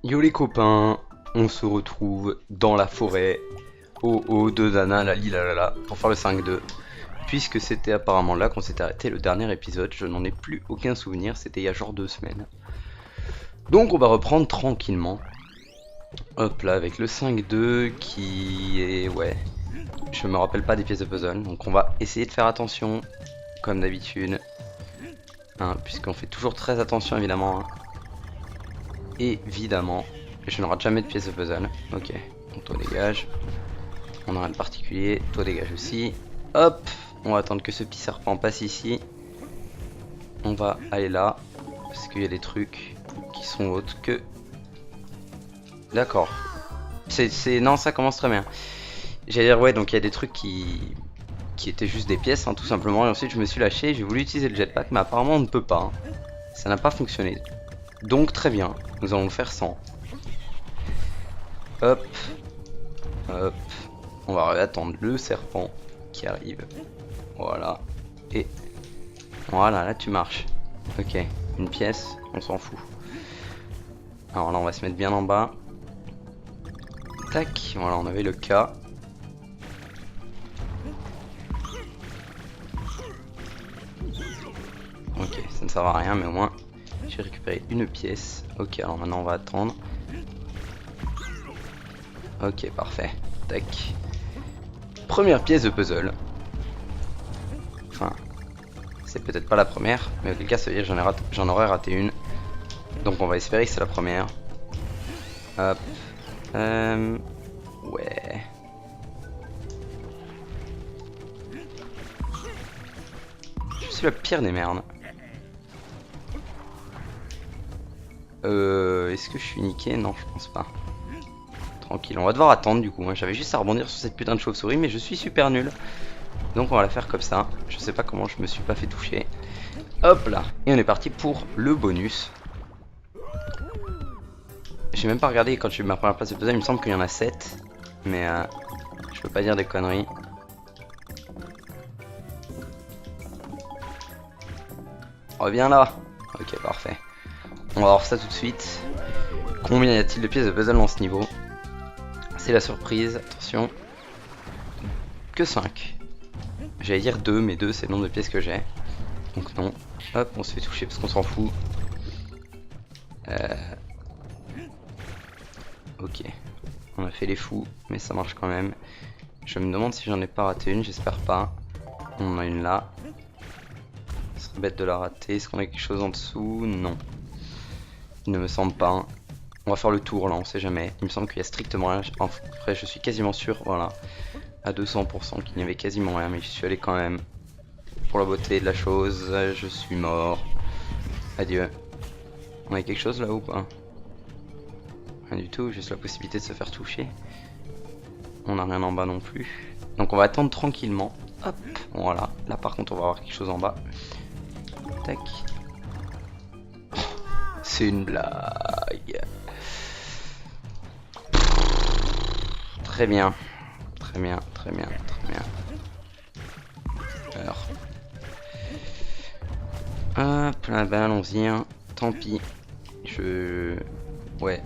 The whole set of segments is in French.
Yo les copains, on se retrouve dans la forêt, au haut de Dana, la li la la la, pour faire le 5-2. Puisque c'était apparemment là qu'on s'était arrêté le dernier épisode, je n'en ai plus aucun souvenir, c'était il y a genre 2 semaines. Donc on va reprendre tranquillement. Hop là, avec le 5-2 qui est... ouais, je me rappelle pas des pièces de puzzle, donc on va essayer de faire attention, comme d'habitude. Hein, puisqu'on fait toujours très attention évidemment. Hein. Évidemment, je ne rate jamais de pièces de puzzle. Ok, donc toi dégage. On a rien de particulier, toi dégage aussi. Hop, on va attendre que ce petit serpent passe ici. On va aller là, parce qu'il y a des trucs qui sont autres que... D'accord. Non, ça commence très bien. J'allais dire, ouais, donc il y a des trucs qui étaient juste des pièces, hein, tout simplement. Et ensuite, je me suis lâché, j'ai voulu utiliser le jetpack, mais apparemment, on ne peut pas. Hein. Ça n'a pas fonctionné. Donc, très bien, nous allons le faire sans. Hop. Hop. On va attendre le serpent qui arrive. Voilà. Et voilà, là tu marches. Ok, une pièce, on s'en fout. Alors là on va se mettre bien en bas. Tac, voilà, on avait le cas. Ok, ça ne sert à rien, mais au moins j'ai récupéré une pièce. Ok, alors maintenant on va attendre. Ok, parfait. Tac. Première pièce de puzzle. Enfin, c'est peut-être pas la première, mais auquel cas ça veut dire que j'en aurais raté une. Donc on va espérer que c'est la première. Hop. Ouais. Je suis la pire des merdes. Est-ce que je suis niqué? Non, je pense pas. Tranquille, on va devoir attendre du coup. Moi j'avais juste à rebondir sur cette putain de chauve-souris, mais je suis super nul. Donc on va la faire comme ça. Je sais pas comment je me suis pas fait toucher. Hop là. Et on est parti pour le bonus. J'ai même pas regardé quand j'ai eu ma première place de puzzle. Il me semble qu'il y en a 7. Mais je peux pas dire des conneries. Reviens là. Ok, parfait. On va voir ça tout de suite. Combien y a-t-il de pièces de puzzle dans ce niveau? C'est la surprise. Attention. Que 5. J'allais dire 2, mais 2 c'est le nombre de pièces que j'ai. Donc non. Hop, on se fait toucher parce qu'on s'en fout. Ok. On a fait les fous, mais ça marche quand même. Je me demande si j'en ai pas raté une, j'espère pas. On en a une là. Ce serait bête de la rater. Est-ce qu'on a quelque chose en dessous? Non. Il ne me semble pas. On va faire le tour là, on sait jamais. Il me semble qu'il y a strictement rien. Après, je suis quasiment sûr, voilà, à 200% qu'il n'y avait quasiment rien, mais j'y suis allé quand même. Pour la beauté de la chose, je suis mort. Adieu. On a quelque chose là ou pas? Rien du tout, juste la possibilité de se faire toucher. On n'a rien en bas non plus. Donc on va attendre tranquillement. Hop, voilà. Là par contre on va avoir quelque chose en bas. Tac. Oh, c'est une blague. Très bien. Très bien, très bien, très bien. Alors. Hop là, ben allons-y. Hein. Tant pis. Ouais.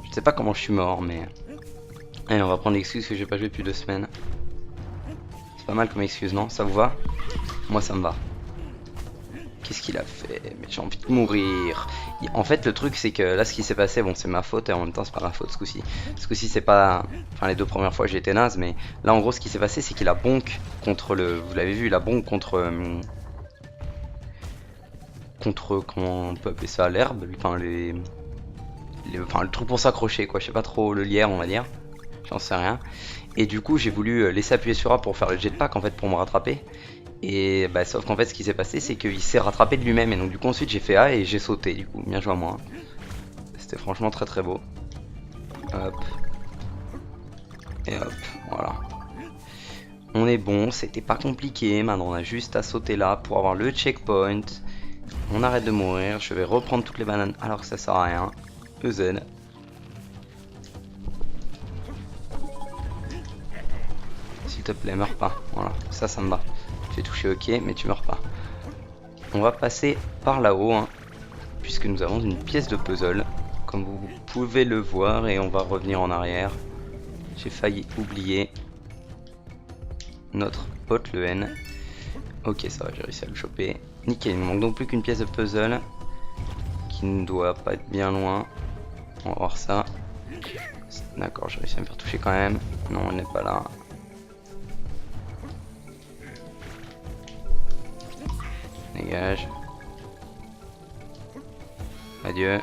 Je sais pas comment je suis mort, mais... Allez, on va prendre l'excuse que j'ai pas joué depuis 2 semaines. C'est pas mal comme excuse, non? Ça vous va? Moi, ça me va. Qu'est-ce qu'il a fait? Mais j'ai envie de mourir. En fait, le truc, c'est que là, ce qui s'est passé, bon, c'est ma faute, et en même temps, c'est pas ma faute ce coup-ci. Ce coup-ci, c'est pas... Enfin, les 2 premières fois, j'ai été naze, mais là, en gros, ce qui s'est passé, c'est qu'il a bonk contre le... Vous l'avez vu, il a bonk contre... Comment on peut appeler ça? L'herbe? Enfin, enfin, le truc pour s'accrocher, quoi. Je sais pas trop, le lierre, on va dire. J'en sais rien. Et du coup, j'ai voulu laisser appuyer sur A pour faire le jetpack, en fait, pour me rattraper. Et bah, sauf qu'en fait, ce qui s'est passé, c'est qu'il s'est rattrapé de lui-même. Et donc, du coup, ensuite, j'ai fait A et j'ai sauté, du coup. Bien joué à moi. C'était franchement très très beau. Hop. Et hop, voilà. On est bon, c'était pas compliqué. Maintenant, on a juste à sauter là pour avoir le checkpoint. On arrête de mourir. Je vais reprendre toutes les bananes alors que ça sert à rien. EZ. S'il te plaît, meurs pas. Voilà, ça me va. Tu es touché, ok, mais tu meurs pas. On va passer par là-haut, hein, puisque nous avons une pièce de puzzle comme vous pouvez le voir, et on va revenir en arrière. J'ai failli oublier notre pote le N. Ok, ça va, j'ai réussi à le choper. Nickel, il ne manque donc plus qu'une pièce de puzzle qui ne doit pas être bien loin. On va voir ça. D'accord, j'ai réussi à me faire toucher quand même. Non, on n'est pas là. Dégage. Adieu.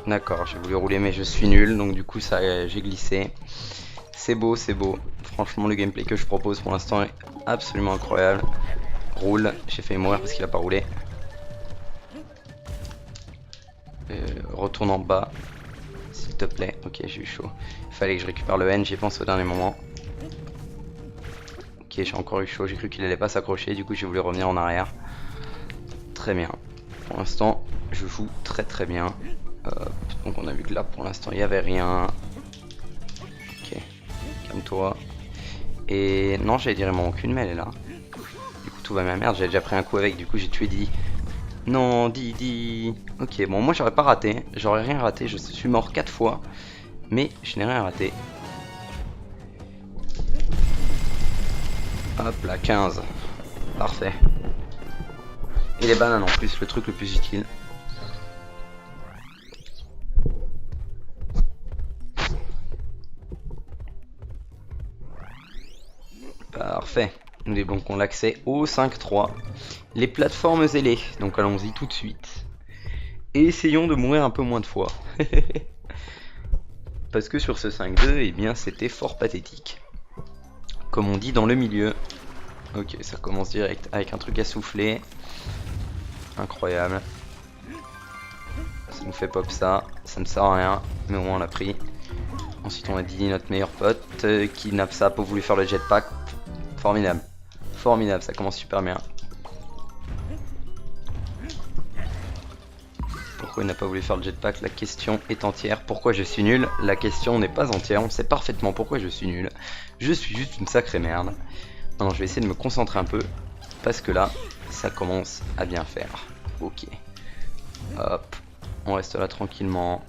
D'accord, j'ai voulu rouler mais je suis nul, donc du coup ça j'ai glissé. C'est beau, c'est beau. Franchement, le gameplay que je propose pour l'instant est absolument incroyable. Roule, j'ai failli mourir parce qu'il a pas roulé. Retourne en bas, s'il te plaît. Ok, j'ai eu chaud. Il fallait que je récupère le N, j'y pense au dernier moment. Ok, j'ai encore eu chaud, j'ai cru qu'il allait pas s'accrocher, du coup j'ai voulu revenir en arrière. Très bien. Pour l'instant, je joue très très bien. Donc on a vu que là pour l'instant il n'y avait rien. Ok, calme-toi. Et non, j'allais dire il m'en manque une, mais elle est là. Du coup tout va bien. Merde, j'ai déjà pris un coup avec, du coup j'ai tué Didi. Non, Didi. Ok, bon moi j'aurais pas raté, j'aurais rien raté, je suis mort 4 fois. Mais je n'ai rien raté. Hop là, 15. Parfait. Et les bananes en plus, le truc le plus utile. Parfait. Nous débloquons l'accès au 5.3. Les plateformes ailées. Donc allons-y tout de suite. Et essayons de mourir un peu moins de fois. Parce que sur ce 5.2, eh bien c'était fort pathétique. Comme on dit dans le milieu. Ok, ça commence direct avec un truc à souffler. Incroyable. Ça nous fait pop ça. Ça ne sert à rien. Mais au moins on l'a pris. Ensuite on a dit notre meilleur pote qui n'a ça pour voulu faire le jetpack. Formidable. Formidable, ça commence super bien. Pourquoi il n'a pas voulu faire le jetpack? La question est entière. Pourquoi je suis nul? La question n'est pas entière. On sait parfaitement pourquoi je suis nul. Je suis juste une sacrée merde. Non, je vais essayer de me concentrer un peu. Parce que là, ça commence à bien faire. Ok. Hop. On reste là tranquillement.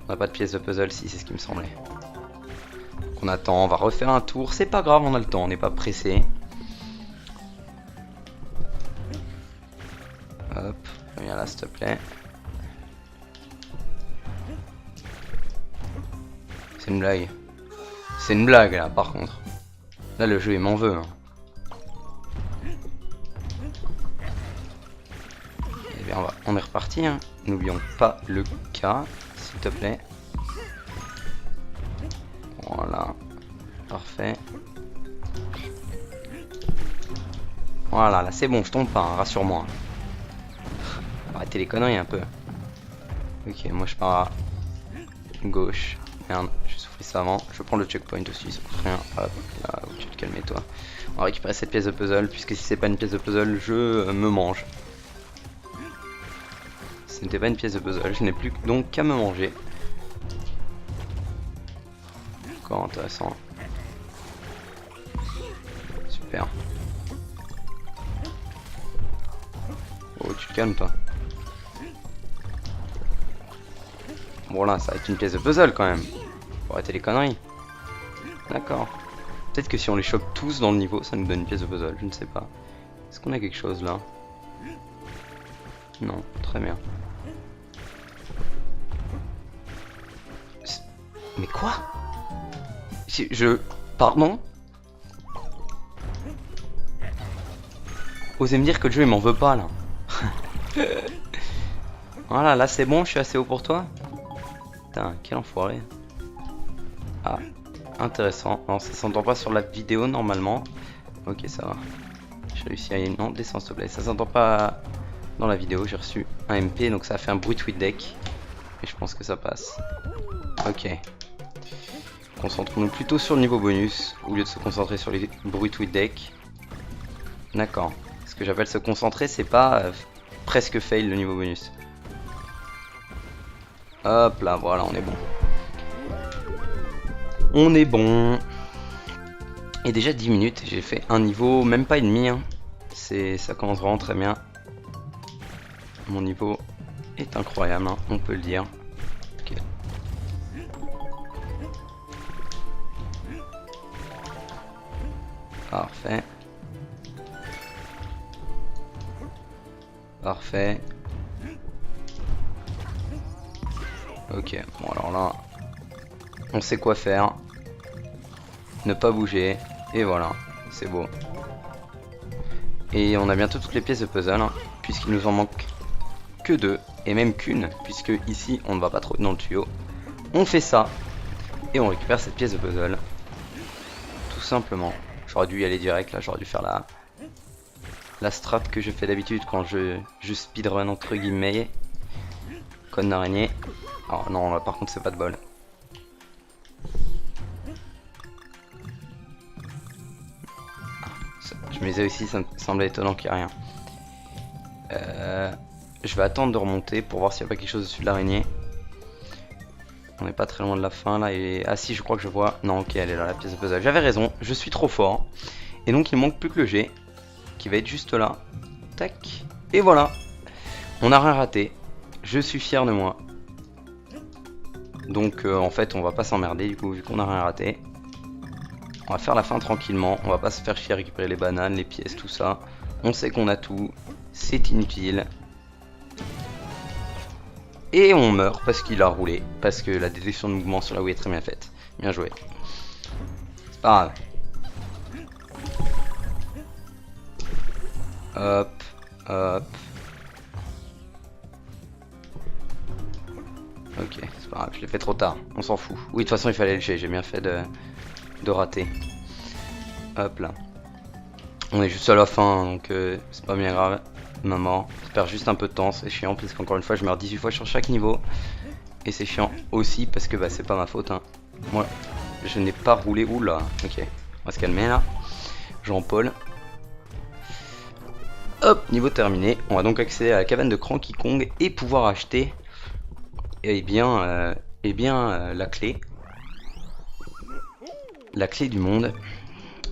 On n'a pas de pièce de puzzle, si c'est ce qui me semblait. On attend, on va refaire un tour. C'est pas grave, on a le temps, on n'est pas pressé. Hop, viens là s'il te plaît. C'est une blague. C'est une blague là par contre. Là le jeu il m'en veut. Hein. Et bien on est reparti. Hein. N'oublions pas le K, s'il te plaît. Voilà. Parfait. Voilà, là c'est bon, je tombe pas, hein, rassure-moi. Arrêtez les conneries un peu. Ok, moi je pars à gauche. Merde, j'ai soufflé ça avant. Je prends le checkpoint aussi, ça coûte rien. Hop, là, tu te calmes toi. On va récupérer cette pièce de puzzle, puisque si c'est pas une pièce de puzzle, je me mange. Ce n'était pas une pièce de puzzle, je n'ai plus donc qu'à me manger. Encore intéressant. Super. Oh, tu te calmes toi. Bon là, ça va être une pièce de puzzle quand même. Faut arrêter les conneries. D'accord. Peut-être que si on les chope tous dans le niveau, ça nous donne une pièce de puzzle, je ne sais pas. Est-ce qu'on a quelque chose là? Non, très bien. Mais quoi? Pardon? Osez me dire que le jeu il m'en veut pas là. Voilà, là c'est bon, je suis assez haut pour toi. Putain, quel enfoiré. Ah, intéressant. Non, ça s'entend pas sur la vidéo normalement. Ok, ça va. J'ai réussi à y... Non, descends s'il te plaît. Ça s'entend pas dans la vidéo. J'ai reçu un MP, donc ça a fait un bruit tweet deck. Et je pense que ça passe. Ok. Concentrons-nous plutôt sur le niveau bonus, au lieu de se concentrer sur les bruits tweet deck. D'accord. Ce que j'appelle se concentrer, c'est pas presque fail le niveau bonus. Hop là, voilà, on est bon. On est bon. Et déjà 10 minutes, j'ai fait un niveau, même pas et demi. Hein. Ça commence vraiment très bien. Mon niveau est incroyable, hein, on peut le dire. Ok. Parfait. Parfait. Ok, bon alors là, on sait quoi faire. Ne pas bouger. Et voilà, c'est beau. Et on a bientôt toutes les pièces de puzzle, hein, puisqu'il nous en manque que 2, et même qu'une, puisque ici on ne va pas trop dans le tuyau. On fait ça, et on récupère cette pièce de puzzle. Tout simplement. J'aurais dû y aller direct, là j'aurais dû faire la strat que je fais d'habitude quand je speedrun entre guillemets. Cône d'araignée. Alors non, là par contre c'est pas de bol. Je me disais aussi, ça me semblait étonnant qu'il n'y ait rien. Je vais attendre de remonter pour voir s'il n'y a pas quelque chose dessus de l'araignée. On n'est pas très loin de la fin là. Et... ah si, je crois que je vois. Non, ok, elle est là, la pièce de puzzle. J'avais raison, je suis trop fort. Et donc il manque plus que le G, qui va être juste là. Tac. Et voilà. On n'a rien raté. Je suis fier de moi. Donc en fait, on va pas s'emmerder du coup, vu qu'on n'a rien raté. On va faire la fin tranquillement. On va pas se faire chier à récupérer les bananes, les pièces, tout ça. On sait qu'on a tout. C'est inutile. Et on meurt parce qu'il a roulé. Parce que la détection de mouvement sur la Wii est très bien faite. Bien joué. C'est pas grave. Hop, hop. Ok, c'est pas grave, je l'ai fait trop tard. On s'en fout. Oui, de toute façon, il fallait le G. J'ai bien fait de rater. Hop là. On est juste à la fin, donc c'est pas bien grave. Maman, je perds juste un peu de temps, c'est chiant, parce qu'encore une fois, je meurs 18 fois sur chaque niveau. Et c'est chiant aussi, parce que bah, c'est pas ma faute. Hein. Moi, je n'ai pas roulé. Oula, ok. On va se calmer là. Jean-Paul. Hop, niveau terminé. On va donc accéder à la cabane de Cranky Kong et pouvoir acheter la clé. La clé du monde.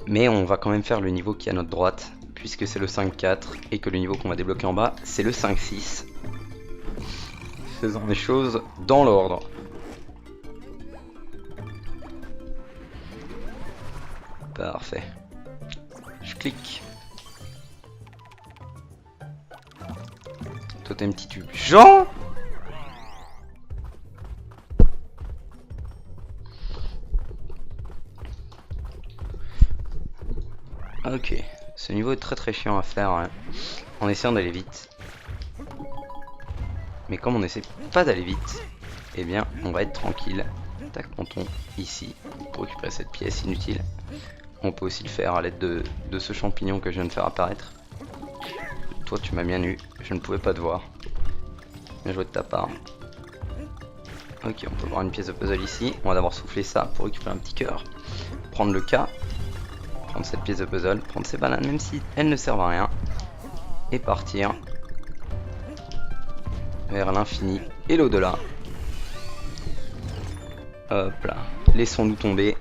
Mais on va quand même faire le niveau qui est à notre droite, puisque c'est le 5-4 et que le niveau qu'on va débloquer en bas, c'est le 5-6. Faisons les choses dans l'ordre. Parfait. Je clique. Totem petit tube. Jean! Ok, ce niveau est très chiant à faire hein, en essayant d'aller vite. Mais comme on essaie pas d'aller vite, eh bien on va être tranquille. Tac, on tombe ici pour récupérer cette pièce inutile. On peut aussi le faire à l'aide de ce champignon que je viens de faire apparaître. Toi tu m'as bien eu, je ne pouvais pas te voir. Bien joué de ta part. Ok, on peut voir une pièce de puzzle ici. On va d'abord souffler ça pour récupérer un petit cœur. Prendre le K. Prendre cette pièce de puzzle, prendre ces bananes même si elles ne servent à rien. Et partir vers l'infini et l'au-delà. Hop là, laissons-nous tomber.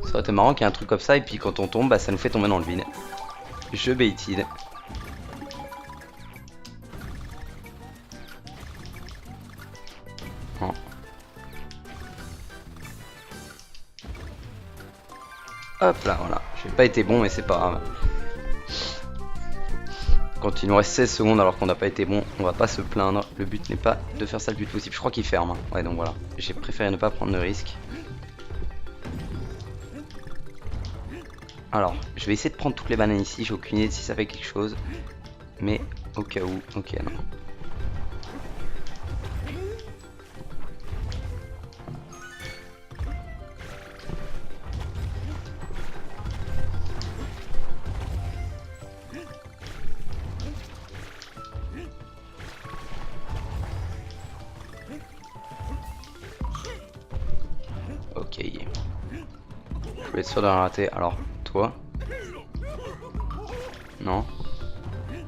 Ça aurait été marrant qu'il y ait un truc comme ça et puis quand on tombe, bah, ça nous fait tomber dans le vide. Je baited. Oh. Hop là, voilà. J'ai pas été bon, mais c'est pas grave. Quand il nous reste 16 secondes alors qu'on n'a pas été bon, on va pas se plaindre. Le but n'est pas de faire ça le plus possible. Je crois qu'il ferme. Hein. Ouais, donc voilà. J'ai préféré ne pas prendre le risque. Alors, je vais essayer de prendre toutes les bananes ici. J'ai aucune idée de si ça fait quelque chose. Mais au cas où, ok, non. Ok. Je vais être sûr de rien rater. Alors, toi. Non.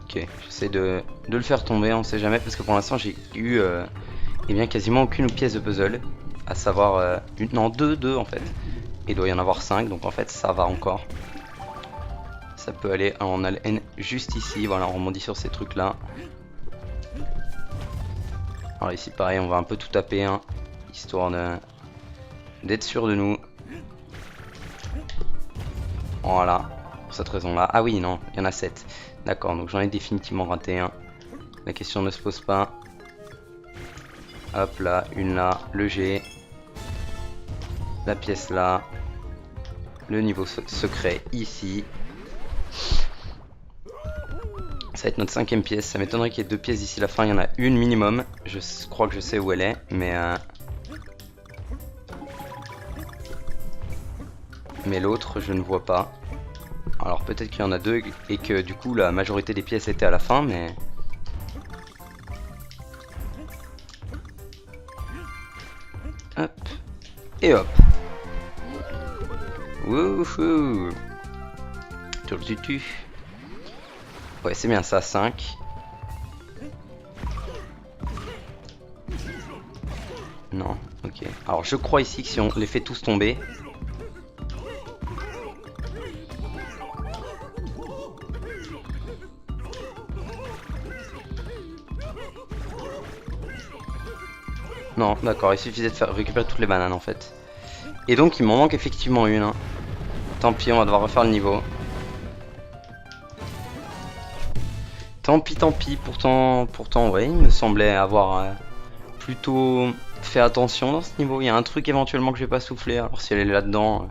Ok, j'essaie de le faire tomber, on sait jamais, parce que pour l'instant j'ai eu eh bien, quasiment aucune pièce de puzzle. À savoir, non, deux en fait. Et il doit y en avoir 5, donc en fait ça va encore. Ça peut aller. Alors, on a le N juste ici, voilà, on rebondit sur ces trucs là. Alors ici pareil, on va un peu tout taper, hein, histoire d'être sûr de nous. Voilà, pour cette raison-là. Ah oui, non, il y en a 7. D'accord, donc j'en ai définitivement raté un. La question ne se pose pas. Hop là, une là, le G. La pièce là. Le niveau secret ici. Ça va être notre 5ème pièce. Ça m'étonnerait qu'il y ait 2 pièces d'ici la fin. Il y en a une minimum. Je crois que je sais où elle est. Mais l'autre, je ne vois pas. Alors peut-être qu'il y en a 2 et que du coup la majorité des pièces étaient à la fin, mais... Hop. Et hop. Wouhou. Ouais, c'est bien ça, 5. Non, ok. Alors je crois ici que si on les fait tous tomber... Non, d'accord, il suffisait de récupérer toutes les bananes en fait. Et donc il m'en manque effectivement une. Hein. Tant pis, on va devoir refaire le niveau. Tant pis, pourtant, ouais, il me semblait avoir plutôt fait attention dans ce niveau. Il y a un truc éventuellement que je vais pas souffler, alors si elle est là-dedans,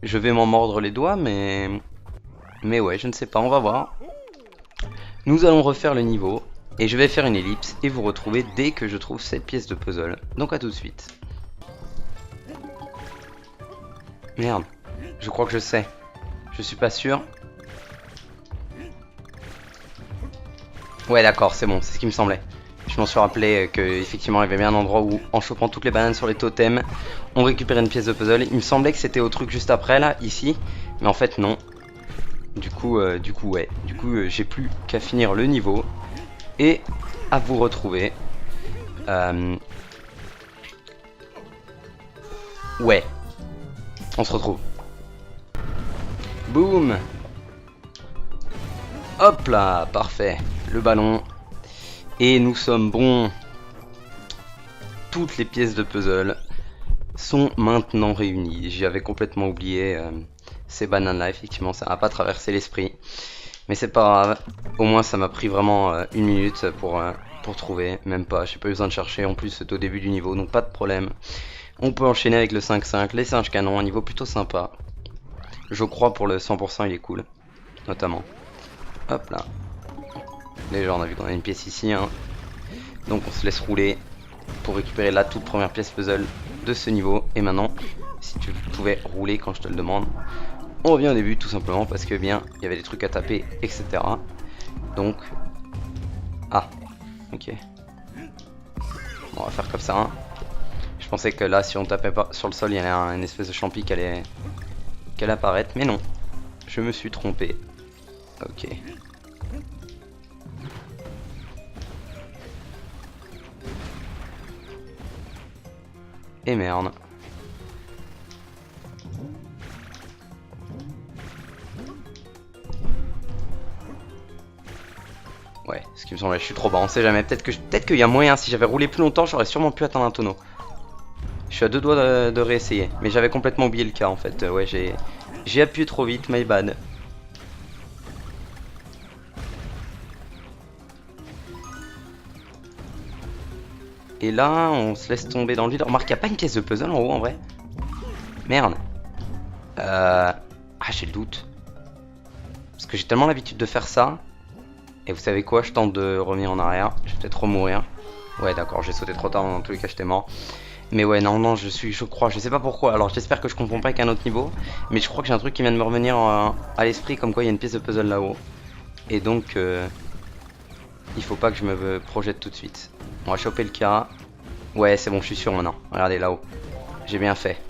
je vais m'en mordre les doigts, mais ouais, je ne sais pas, on va voir. Nous allons refaire le niveau. Et je vais faire une ellipse et vous retrouver dès que je trouve cette pièce de puzzle. Donc à tout de suite. Merde, je crois que je sais. Je suis pas sûr. Ouais d'accord, c'est bon, c'est ce qui me semblait. Je m'en suis rappelé qu'effectivement il y avait bien un endroit où en chopant toutes les bananes sur les totems, on récupérait une pièce de puzzle. Il me semblait que c'était au truc juste après là, ici. Mais en fait non. Du coup ouais. Du coup j'ai plus qu'à finir le niveau. Et à vous retrouver. Ouais. On se retrouve. Boum. Hop là, parfait. Le ballon. Et nous sommes bons. Toutes les pièces de puzzle sont maintenant réunies. J'y avais complètement oublié ces bananes là, effectivement, ça n'a pas traversé l'esprit. Mais c'est pas grave, au moins ça m'a pris vraiment 1 minute pour trouver, même pas, j'ai pas eu besoin de chercher, en plus c'est au début du niveau, donc pas de problème. On peut enchaîner avec le 5-5, les singes canons, un niveau plutôt sympa. Je crois pour le 100% il est cool, notamment. Hop là. Déjà on a vu qu'on a une pièce ici, hein. Donc on se laisse rouler pour récupérer la toute première pièce puzzle de ce niveau. Et maintenant, si tu pouvais rouler quand je te le demande. On revient au début tout simplement parce que bien il y avait des trucs à taper, etc. Donc... Ah, ok. Bon, on va faire comme ça. Hein. Je pensais que là si on tapait pas sur le sol il y avait une espèce de champi qui allait apparaître. Mais non, je me suis trompé. Ok. Et merde. Ouais, ce qui me semble, je suis trop bas, on sait jamais. Peut-être qu'il y a moyen, si j'avais roulé plus longtemps, j'aurais sûrement pu atteindre un tonneau. Je suis à 2 doigts de réessayer, mais j'avais complètement oublié le cas en fait. Ouais, j'ai appuyé trop vite, my bad. Et là, on se laisse tomber dans le vide. Remarque, il n'y a pas une pièce de puzzle en haut en vrai. Merde. Ah, j'ai le doute. Parce que j'ai tellement l'habitude de faire ça. Et vous savez quoi, je tente de revenir en arrière. Je vais peut-être remourir. Ouais d'accord, j'ai sauté trop tard, dans tous les cas j'étais mort. Mais ouais, non, je crois, je sais pas pourquoi. Alors j'espère que je confonds pas avec un autre niveau. Mais je crois que j'ai un truc qui vient de me revenir à l'esprit, comme quoi il y a une pièce de puzzle là-haut. Et donc, il faut pas que je me projette tout de suite. On va choper le cas. Ouais, c'est bon, je suis sûr maintenant. Regardez là-haut. J'ai bien fait.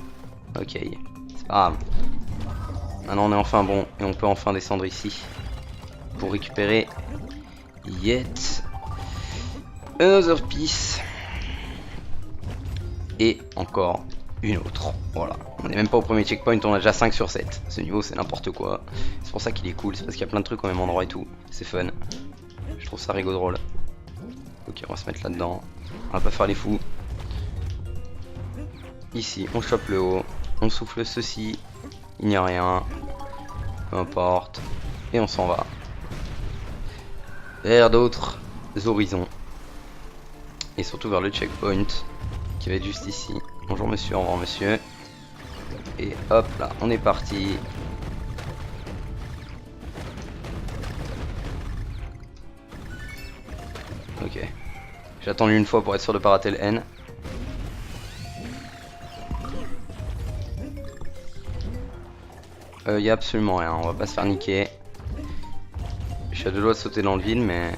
Ok, c'est pas grave. Maintenant on est enfin bon et on peut enfin descendre ici. Pour récupérer Yet Another Piece. Et encore une autre. Voilà. On n'est même pas au premier checkpoint, on a déjà 5 sur 7. Ce niveau c'est n'importe quoi. C'est pour ça qu'il est cool, c'est parce qu'il y a plein de trucs au même endroit et tout. C'est fun. Je trouve ça rigolo drôle. Ok, on va se mettre là-dedans. On va pas faire les fous. Ici, on chope le haut. On souffle ceci. Il n'y a rien. Peu importe. Et on s'en va. Vers d'autres horizons. Et surtout vers le checkpoint. Qui va être juste ici. Bonjour monsieur, au revoir monsieur. Et hop là, on est parti. Ok. J'ai attendu une fois pour être sûr de pas rater le N. Y a absolument rien, on va pas se faire niquer. Je suis à deux doigts de sauter dans le vide, mais...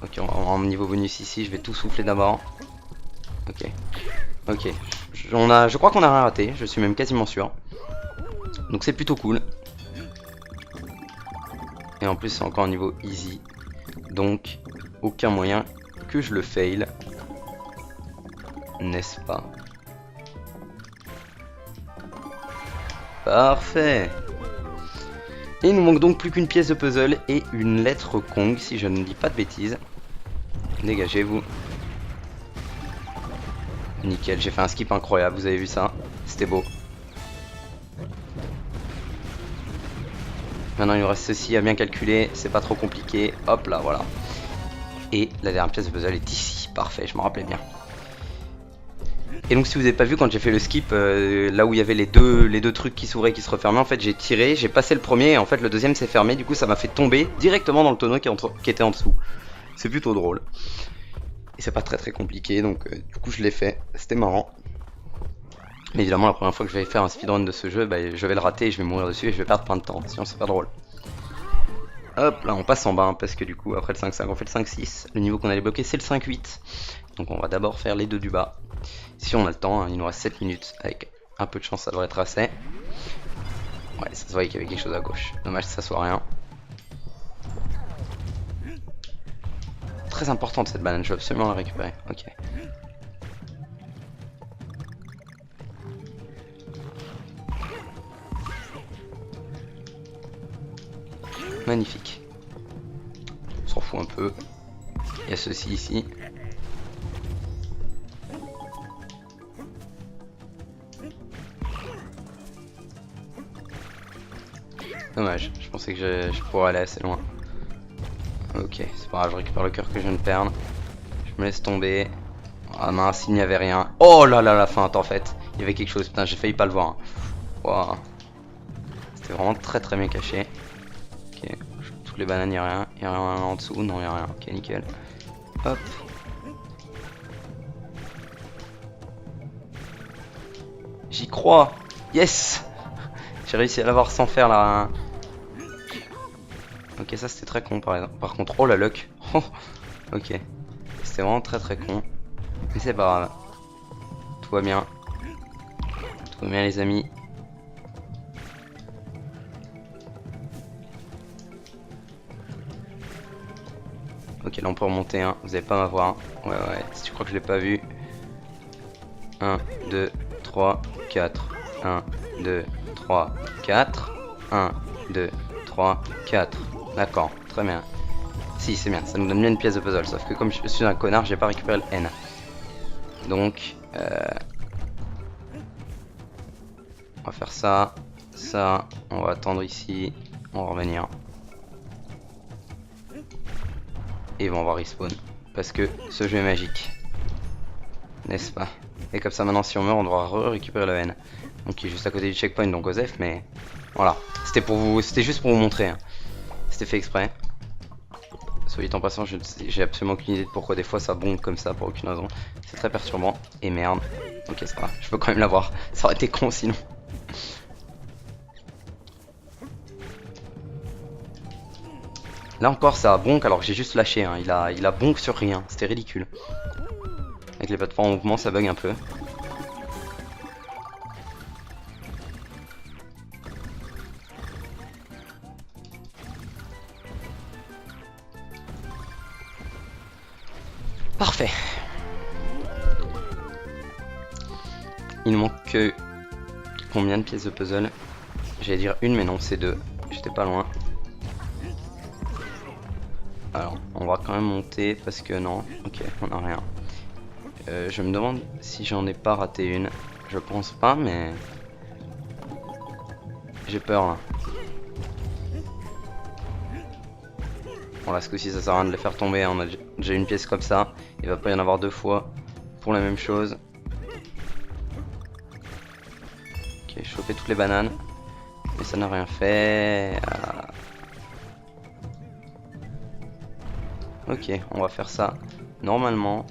Ok, on va avoir un niveau bonus ici, je vais tout souffler d'abord. Ok. Ok. Je crois qu'on a rien raté, je suis même quasiment sûr. Donc c'est plutôt cool. Et en plus c'est encore un niveau easy. Donc aucun moyen que je le fail. N'est-ce pas? Parfait. Et il nous manque donc plus qu'une pièce de puzzle et une lettre Kong, si je ne dis pas de bêtises. Dégagez-vous. Nickel, j'ai fait un skip incroyable, vous avez vu ça? C'était beau. Maintenant il nous reste ceci à bien calculer, c'est pas trop compliqué. Hop là, voilà. Et la dernière pièce de puzzle est ici, parfait, je me rappelais bien. Et donc si vous n'avez pas vu quand j'ai fait le skip, là où il y avait les deux trucs qui s'ouvraient et qui se refermaient, en fait j'ai tiré, j'ai passé le premier et en fait le deuxième s'est fermé, du coup ça m'a fait tomber directement dans le tonneau qui était en dessous. C'est plutôt drôle. Et c'est pas très compliqué, donc du coup je l'ai fait, c'était marrant. Mais évidemment la première fois que je vais faire un speedrun de ce jeu, bah, je vais le rater, je vais mourir dessus et je vais perdre plein de temps, sinon c'est pas drôle. Hop là on passe en bas, hein, parce que du coup après le 5-5 on fait le 5-6, le niveau qu'on allait bloquer c'est le 5-8. Donc on va d'abord faire les deux du bas. Si on a le temps, hein, il nous reste 7 minutes, avec un peu de chance ça devrait être assez. Ouais, ça se voyait qu'il y avait quelque chose à gauche, dommage que ça soit rien. Très importante cette banane, je veux absolument la récupérer, ok. Magnifique. On s'en fout un peu. Il y a ceci ici. Dommage, je pensais que je pourrais aller assez loin. Ok, c'est pas grave, je récupère le cœur que je viens de perdre. Je me laisse tomber. Ah mince, il n'y avait rien. Oh là là, la feinte en fait. Il y avait quelque chose, putain, j'ai failli pas le voir. Wow. C'était vraiment très bien caché. Ok, toutes les bananes, il n'y a rien. Il n'y a rien en dessous, non, il n'y a rien. Ok, nickel. Hop. J'y crois. Yes. J'ai réussi à l'avoir sans faire là. Ok, ça c'était très con par exemple. Par contre, oh la luck. Oh, ok. C'était vraiment très con. Mais c'est pas grave. Tout va bien. Tout va bien les amis. Ok, là on peut remonter, hein. Vous allez pas m'avoir. Ouais, si tu crois que je l'ai pas vu. 1, 2, 3, 4. 1, 2, 3, 4. 1, 2, 3, 4. D'accord, très bien. Si, c'est bien, ça nous donne bien une pièce de puzzle. Sauf que comme je suis un connard, j'ai pas récupéré le N. Donc, on va faire ça. Ça, on va attendre ici. On va revenir. Et on va respawn. Parce que ce jeu est magique. N'est-ce pas? Et comme ça maintenant si on meurt on devra récupérer le N. Donc il est juste à côté du checkpoint donc Osef, mais voilà. C'était pour vous, c'était juste pour vous montrer. Hein. C'était fait exprès. Soit dit en passant, j'ai absolument aucune idée de pourquoi des fois ça bombe comme ça pour aucune raison. C'est très perturbant. Et merde. Ok c'est pas grave, je peux quand même l'avoir. Ça aurait été con sinon. Là encore ça a bonk alors que j'ai juste lâché. Hein. Il a bonk sur rien. C'était ridicule. Avec les plateformes en mouvement ça bug un peu. Parfait. Il nous manque que combien de pièces de puzzle? J'allais dire une mais non c'est deux. J'étais pas loin. Alors, on va quand même monter parce que non. Ok, on a rien. Je me demande si j'en ai pas raté une. Je pense pas, mais j'ai peur là. Bon là, ce coup-ci, ça sert à rien de les faire tomber. On a déjà une pièce comme ça. Il va pas y en avoir deux fois pour la même chose. Ok, choper toutes les bananes. Mais ça n'a rien fait. Ah. Ok, on va faire ça normalement.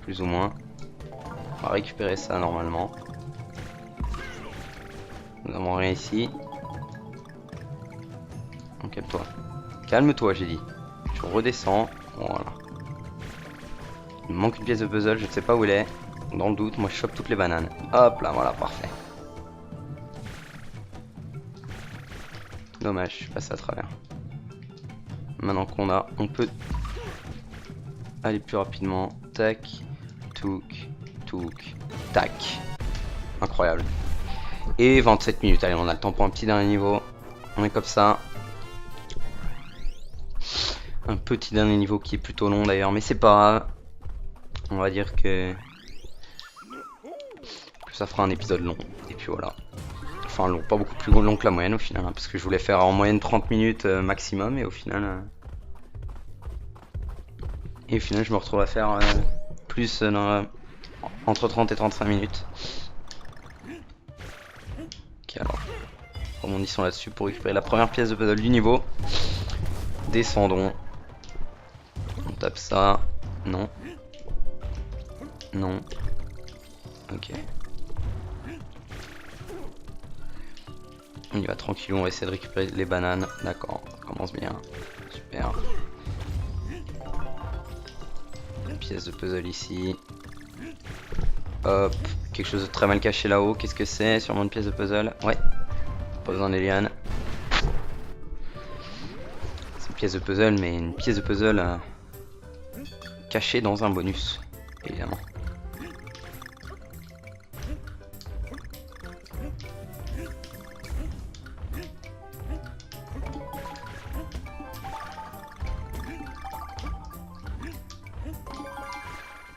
Plus ou moins. On va récupérer ça normalement. Nous n'avons rien ici. Donc calme-toi. Calme-toi, j'ai dit. Je redescends. Voilà. Il me manque une pièce de puzzle, je ne sais pas où elle est. Dans le doute, moi je chope toutes les bananes. Hop là, voilà, parfait. Dommage, je suis passé à travers. Maintenant qu'on a, on peut aller plus rapidement. Tac, touk, touk, tac. Incroyable. Et 27 minutes, allez, on a le temps pour un petit dernier niveau. On est comme ça. Un petit dernier niveau qui est plutôt long d'ailleurs, mais c'est pas grave. On va dire que ça fera un épisode long. Et puis voilà. Enfin long, pas beaucoup plus long que la moyenne au final, hein, parce que je voulais faire en moyenne 30 minutes maximum, et au final... Et au final je me retrouve à faire plus entre 30 et 35 minutes. Ok, alors rebondissons là-dessus pour récupérer la première pièce de puzzle du niveau. Descendons. On tape ça. Non. Non. Ok. On y va tranquille, on va essayer de récupérer les bananes. D'accord, ça commence bien. Super. Une pièce de puzzle ici. Hop, quelque chose de très mal caché là-haut. Qu'est-ce que c'est? Sûrement une pièce de puzzle. Ouais. Pas besoin des lianes. C'est une pièce de puzzle, mais une pièce de puzzle cachée dans un bonus, évidemment.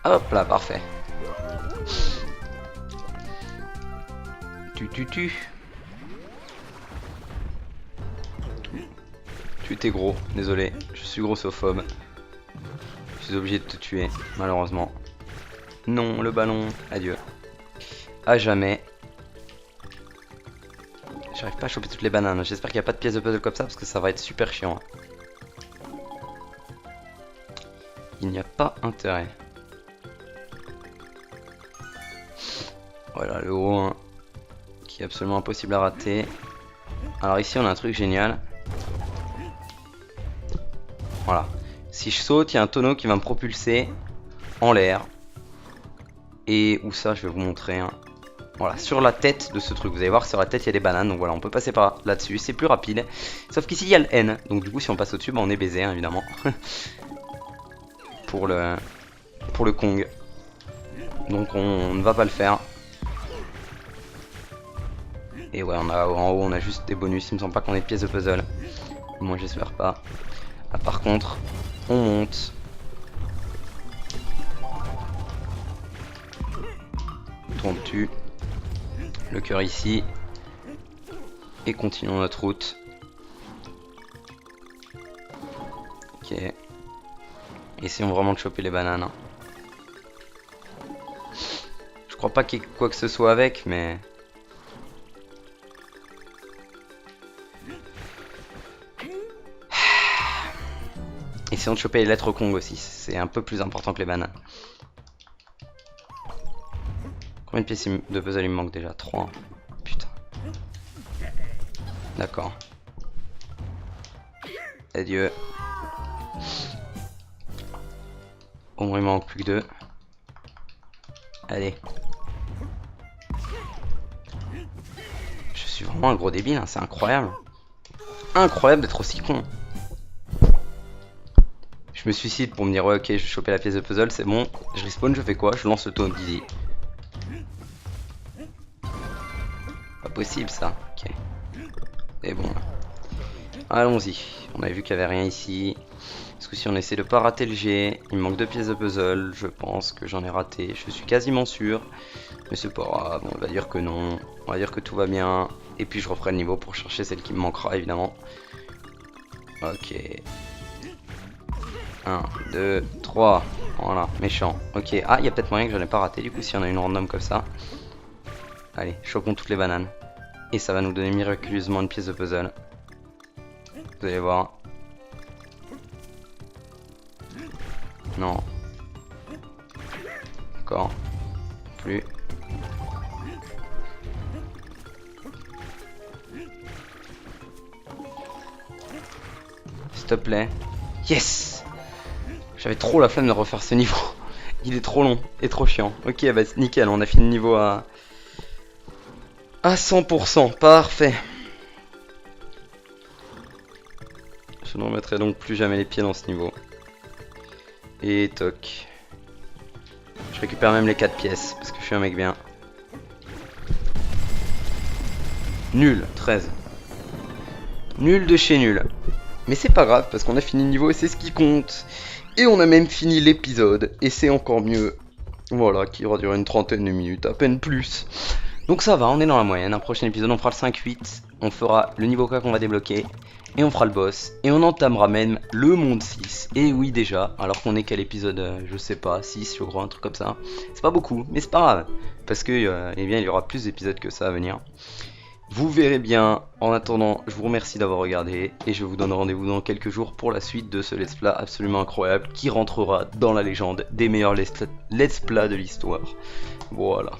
Hop là, parfait. Tu. Tu t'es gros, désolé, je suis grossophobe. Je suis obligé de te tuer, malheureusement. Non, le ballon, adieu. À jamais. J'arrive pas à choper toutes les bananes, j'espère qu'il n'y a pas de pièces de puzzle comme ça parce que ça va être super chiant. Il n'y a pas intérêt. Voilà le haut 1 qui est absolument impossible à rater. Alors ici on a un truc génial. Voilà. Si je saute, il y a un tonneau qui va me propulser en l'air. Et où ça, je vais vous montrer. Hein. Voilà, sur la tête de ce truc. Vous allez voir, sur la tête, il y a des bananes. Donc voilà, on peut passer par là-dessus. C'est plus rapide. Sauf qu'ici, il y a le N. Donc du coup, si on passe au-dessus, bah, on est baisé, hein, évidemment. pour le Kong. Donc on ne va pas le faire. Et ouais, en haut, on a juste des bonus. Il me semble pas qu'on ait de pièces de puzzle. Moi, j'espère pas. Ah, par contre, on monte. Tourne dessus. Le cœur ici. Et continuons notre route. Ok. Essayons vraiment de choper les bananes. Hein. Je crois pas qu'il y ait quoi que ce soit avec, mais... Essayons de choper les lettres Kong aussi, c'est un peu plus important que les bananes. Combien de pièces de puzzle il me manque déjà? 3. Putain. D'accord. Adieu. Au moins il me manque plus que 2. Allez. Je suis vraiment un gros débile, hein, c'est incroyable. Incroyable d'être aussi con. Je me suicide pour me dire ouais ok je vais choper la pièce de puzzle, c'est bon, je respawn, je fais quoi? Je lance le tonneau d'Easy. Pas possible ça, ok. C'est bon. Allons-y. On avait vu qu'il n'y avait rien ici. Ce coup-ci, on essaie de pas rater le jet. Il me manque 2 pièces de puzzle. Je pense que j'en ai raté. Je suis quasiment sûr. Mais c'est pas grave. On va dire que non. On va dire que tout va bien. Et puis je referai le niveau pour chercher celle qui me manquera, évidemment. Ok. 1, 2, 3. Voilà, méchant. Ok. Ah, il y a peut-être moyen que j'en ai pas raté. Du coup, si on a une random comme ça. Allez, chopons toutes les bananes. Et ça va nous donner miraculeusement une pièce de puzzle. Vous allez voir. Non. D'accord. Plus. S'il te plaît. Yes! J'avais trop la flemme de refaire ce niveau. Il est trop long et trop chiant. Ok, bah nickel, on a fini le niveau à 100%. Parfait. Je ne remettrai donc plus jamais les pieds dans ce niveau. Et toc. Je récupère même les 4 pièces parce que je suis un mec bien. Nul, 13. Nul de chez nul. Mais c'est pas grave parce qu'on a fini le niveau et c'est ce qui compte. Et on a même fini l'épisode et c'est encore mieux. Voilà, qui aura duré une trentaine de minutes, à peine plus. Donc ça va, on est dans la moyenne. Un prochain épisode, on fera le 5-8. On fera le niveau K qu'on va débloquer. Et on fera le boss. Et on entamera même le monde 6. Et oui, déjà. Alors qu'on est qu'à l'épisode, je sais pas, 6, je crois, un truc comme ça. C'est pas beaucoup, mais c'est pas grave. Parce que, eh bien, il y aura plus d'épisodes que ça à venir. Vous verrez bien. En attendant, je vous remercie d'avoir regardé. Et je vous donne rendez-vous dans quelques jours pour la suite de ce let's play absolument incroyable. Qui rentrera dans la légende des meilleurs let's play de l'histoire. Voilà.